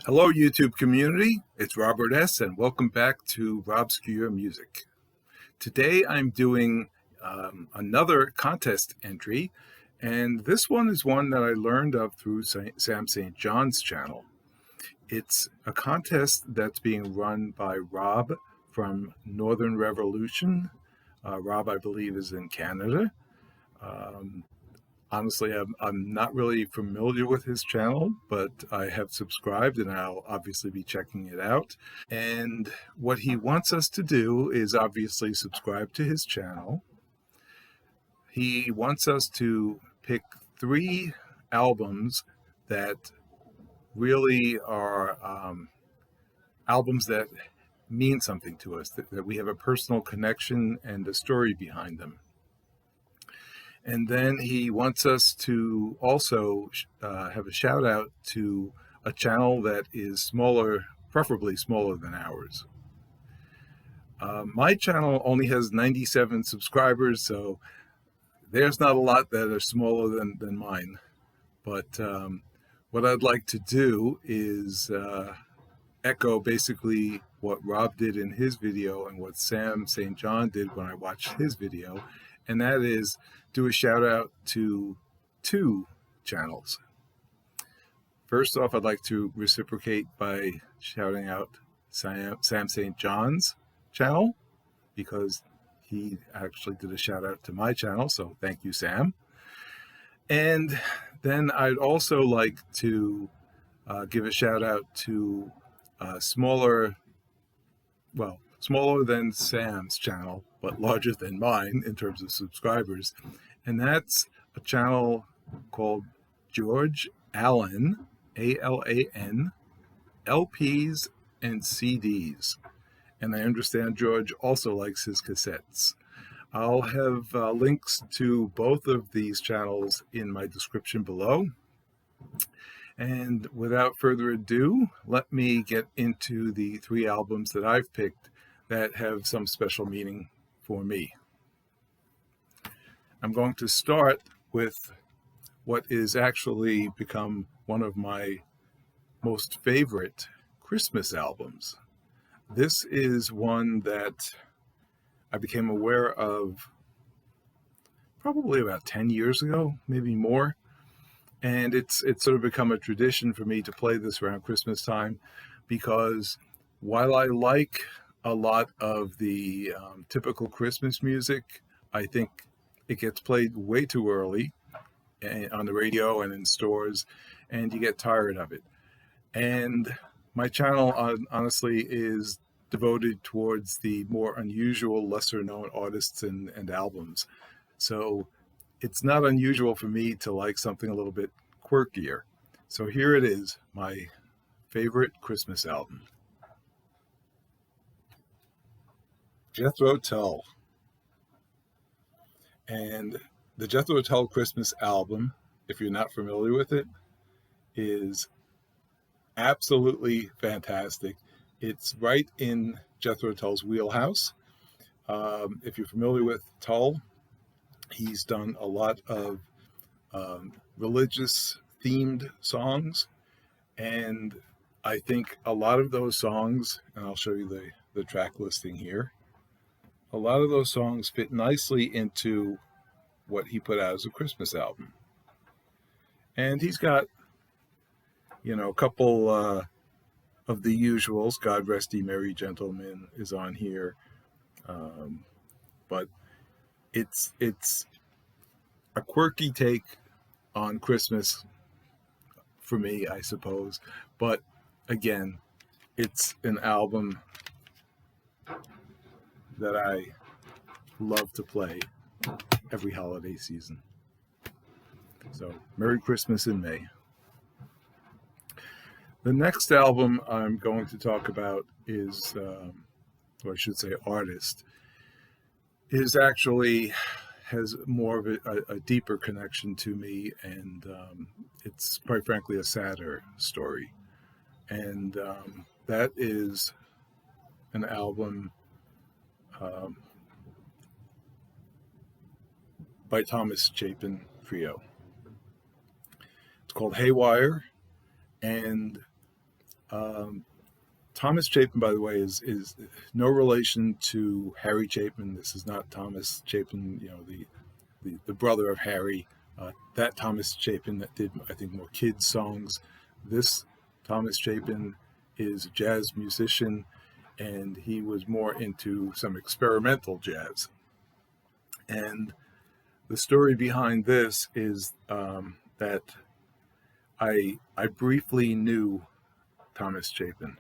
Hello, YouTube community. It's Robert S., and welcome back to Robscure Music. Today I'm doing another contest entry, and this one is one that I learned of through Sam St. John's channel. It's a contest that's being run by Rob from Northern Revolution. Rob, I believe, is in Canada. Honestly, I'm not really familiar with his channel, but I have subscribed and I'll obviously be checking it out. And what he wants us to do is obviously subscribe to his channel. He wants us to pick 3 albums that really are albums that mean something to us, that we have a personal connection and a story behind them. And then he wants us to also have a shout out to a channel that is smaller, preferably smaller than ours. My channel only has 97 subscribers, so there's not a lot that are smaller than mine. But what I'd like to do is echo basically what Rob did in his video and what Sam St. John did when I watched his video, and that is do a shout out to 2 channels. First off, I'd like to reciprocate by shouting out Sam St. John's channel, because he actually did a shout out to my channel, so thank you, Sam. And then I'd also like to give a shout out to smaller than Sam's channel, but larger than mine in terms of subscribers. And that's a channel called George Alan, A-L-A-N, LPs and CDs. And I understand George also likes his cassettes. I'll have links to both of these channels in my description below. And without further ado, let me get into the 3 albums that I've picked that have some special meaning for me. I'm going to start with what is actually become one of my most favorite Christmas albums. This is one that I became aware of probably about 10 years ago, maybe more. And it's sort of become a tradition for me to play this around Christmas time, because while I like a lot of the typical Christmas music, I think it gets played way too early on the radio and in stores, and you get tired of it. And my channel, honestly, is devoted towards the more unusual, lesser-known artists and albums. So it's not unusual for me to like something a little bit quirkier. So here it is, my favorite Christmas album. Jethro Tull. And the Jethro Tull Christmas album, if you're not familiar with it, is absolutely fantastic. It's right in Jethro Tull's wheelhouse. If you're familiar with Tull, he's done a lot of religious themed songs, and I think a lot of those songs, and I'll show you the track listing here, a lot of those songs fit nicely into what he put out as a Christmas album. And he's got, a couple of the usuals. God Rest Ye Merry Gentlemen is on here, but it's a quirky take on Christmas for me, I suppose. But again, it's an album that I love to play every holiday season. So Merry Christmas in May. The next album I'm going to talk about is, or I should say artist, is actually has more of a deeper connection to me, and it's quite frankly a sadder story. And that is an album by Thomas Chapin Trio. It's called Haywire, and Um, Thomas Chapin, by the way, is no relation to Harry Chapin. This is not Thomas Chapin, the brother of Harry. That Thomas Chapin that did, I think, more kids songs. This Thomas Chapin is a jazz musician, and he was more into some experimental jazz. And the story behind this is that I briefly knew Thomas Chapin.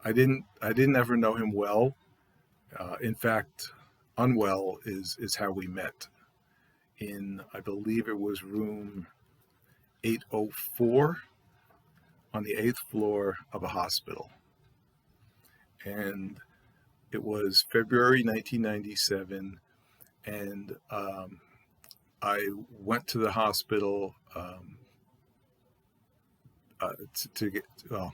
I didn't ever know him well. In fact, unwell is how we met. In, I believe it was room 804 on the 8th floor of a hospital. And it was February 1997, and I went to the hospital to get, well,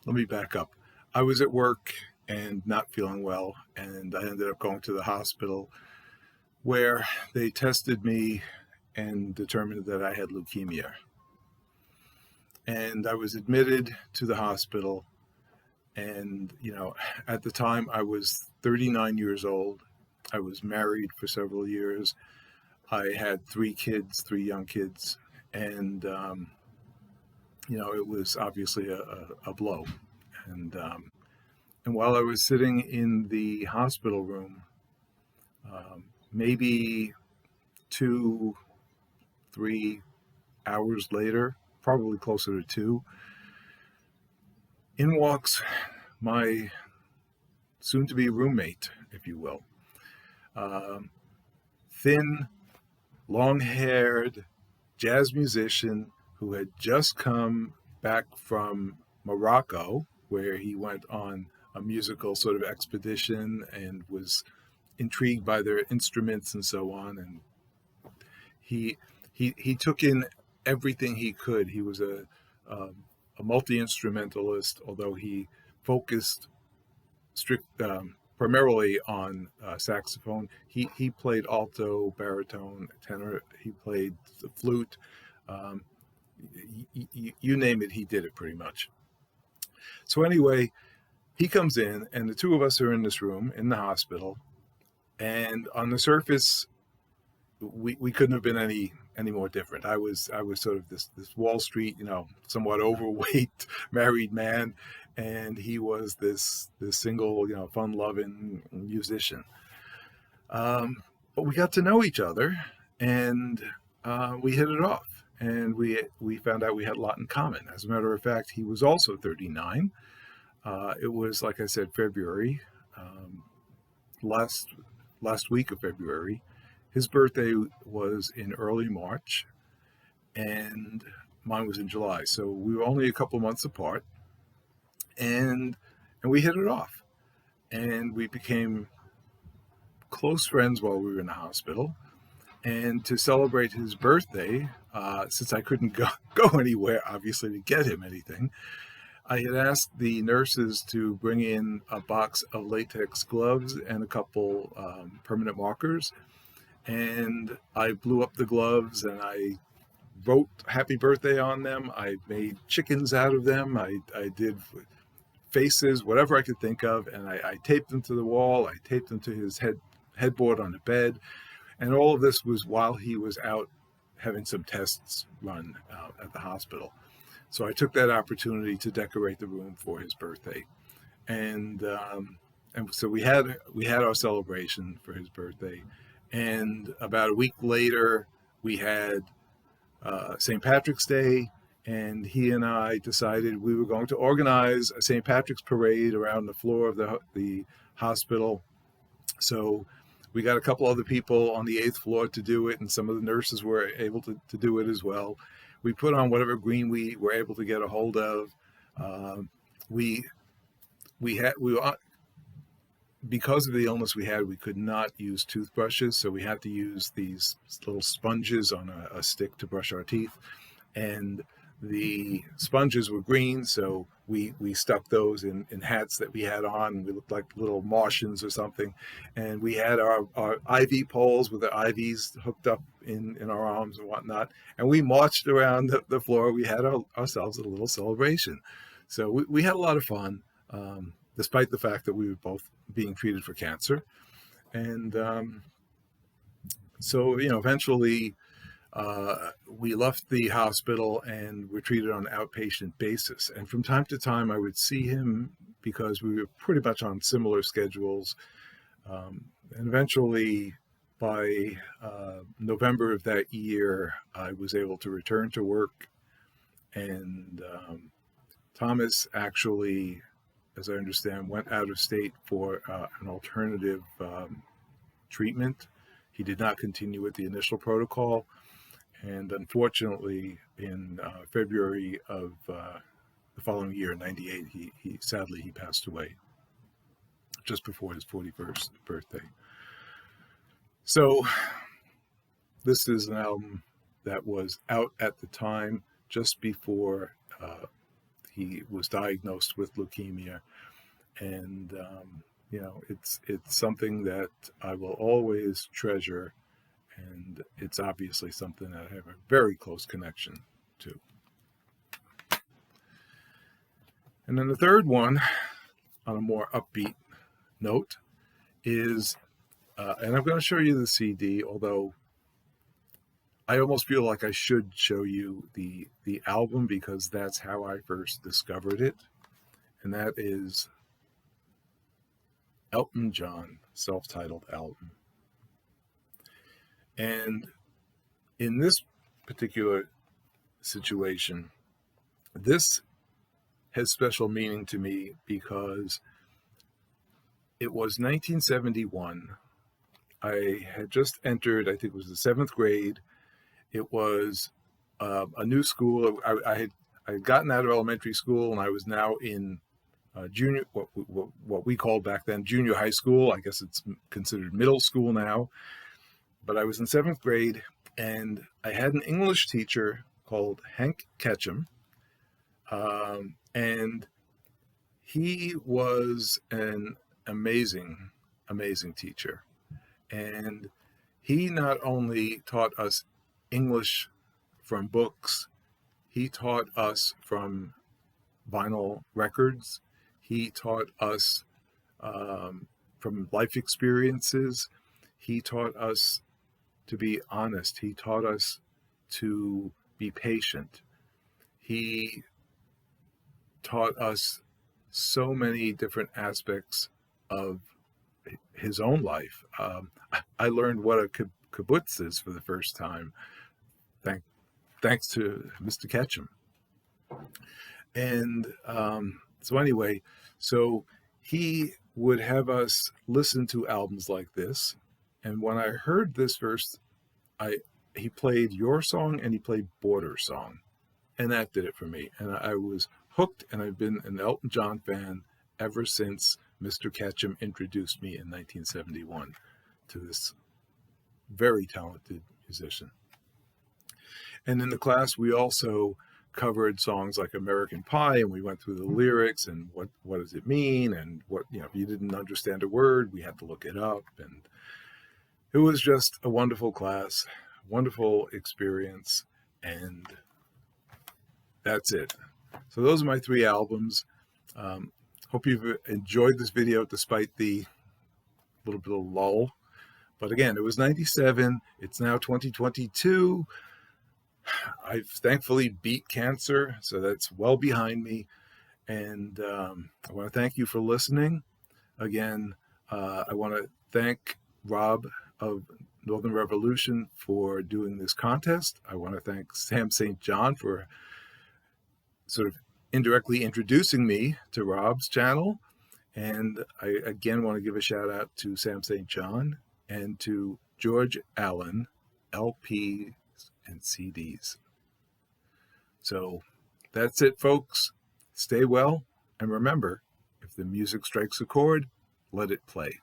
let me back up. I was at work and not feeling well, and I ended up going to the hospital where they tested me and determined that I had leukemia. And I was admitted to the hospital, and, at the time I was 39 years old. I was married for several years. I had three young kids, and, it was obviously a blow. And while I was sitting in the hospital room, maybe 2-3 hours later, probably closer to 2, in walks my soon-to-be roommate, if you will. Thin, long-haired jazz musician who had just come back from Morocco, where he went on a musical sort of expedition and was intrigued by their instruments and so on. And he took in everything he could. He was a multi-instrumentalist, although he focused primarily on saxophone. He played alto, baritone, tenor. He played the flute. You name it, he did it pretty much. So anyway, he comes in, and the two of us are in this room in the hospital. And on the surface, we couldn't have been any more different. I was sort of this Wall Street, somewhat overweight married man, and he was this single, fun-loving musician. But we got to know each other, and we hit it off, and we found out we had a lot in common. As a matter of fact, he was also 39. It was, like I said, February, last week of February. His birthday was in early March, and mine was in July. So we were only a couple months apart, and we hit it off. And we became close friends while we were in the hospital. And to celebrate his birthday, since I couldn't go anywhere, obviously, to get him anything, I had asked the nurses to bring in a box of latex gloves and a couple permanent markers. And I blew up the gloves, and I wrote happy birthday on them. I made chickens out of them. I did faces, whatever I could think of, and I taped them to the wall. I taped them to his headboard on the bed. And all of this was while he was out having some tests run at the hospital. So I took that opportunity to decorate the room for his birthday. And so we had our celebration for his birthday. And about a week later, we had St. Patrick's Day, and he and I decided we were going to organize a St. Patrick's parade around the floor of the hospital. So we got a couple other people on the 8th floor to do it, and some of the nurses were able to do it as well. We put on whatever green we were able to get a hold of. Because of the illness we had, we could not use toothbrushes, so we had to use these little sponges on a stick to brush our teeth. And The sponges were green, so we stuck those in hats that we had on, and we looked like little Martians or something. And we had our IV poles with the IVs hooked up in our arms and whatnot. And we marched around the floor. We had ourselves a little celebration. So we had a lot of fun, despite the fact that we were both being treated for cancer. And so, eventually we left the hospital and were treated on an outpatient basis. And from time to time, I would see him because we were pretty much on similar schedules. And eventually, by November of that year, I was able to return to work. And Thomas actually, as I understand, went out of state for an alternative treatment. He did not continue with the initial protocol. And unfortunately, in February of the following year, 98, he sadly passed away just before his 41st birthday. So this is an album that was out at the time, just before he was diagnosed with leukemia. And, it's something that I will always treasure. And it's obviously something that I have a very close connection to. And then the third one, on a more upbeat note, is, and I'm going to show you the CD, although I almost feel like I should show you the album because that's how I first discovered it. And that is Elton John, self-titled album. And in this particular situation, this has special meaning to me because it was 1971. I had just entered, I think it was the 7th grade. It was a new school. I had gotten out of elementary school, and I was now in junior, what we called back then junior high school. I guess it's considered middle school now. But I was in 7th grade, and I had an English teacher called Hank Ketchum, and he was an amazing, amazing teacher. And he not only taught us English from books, he taught us from vinyl records, he taught us from life experiences, he taught us to be honest. He taught us to be patient. He taught us so many different aspects of his own life. I learned what a kibbutz is for the first time, thanks to Mr. Ketchum. And so anyway, so he would have us listen to albums like this. And when I heard this first, he played Your Song and he played Border Song. And that did it for me. And I was hooked, and I've been an Elton John fan ever since Mr. Ketchum introduced me in 1971 to this very talented musician. And in the class, we also covered songs like American Pie, and we went through the lyrics and what does it mean, and what, if you didn't understand a word, we had to look it up. And it was just a wonderful class, wonderful experience, and that's it. So those are my 3 albums. Hope you've enjoyed this video despite the little bit of lull. But again, it was 97. It's now 2022. I've thankfully beat cancer, so that's well behind me. And I want to thank you for listening. Again, I want to thank Rob of Northern Revolution for doing this contest. I want to thank Sam St. John for sort of indirectly introducing me to Rob's channel. And I again want to give a shout out to Sam St. John and to George Allen, LPs and CDs. So that's it, folks. Stay well. And remember, if the music strikes a chord, let it play.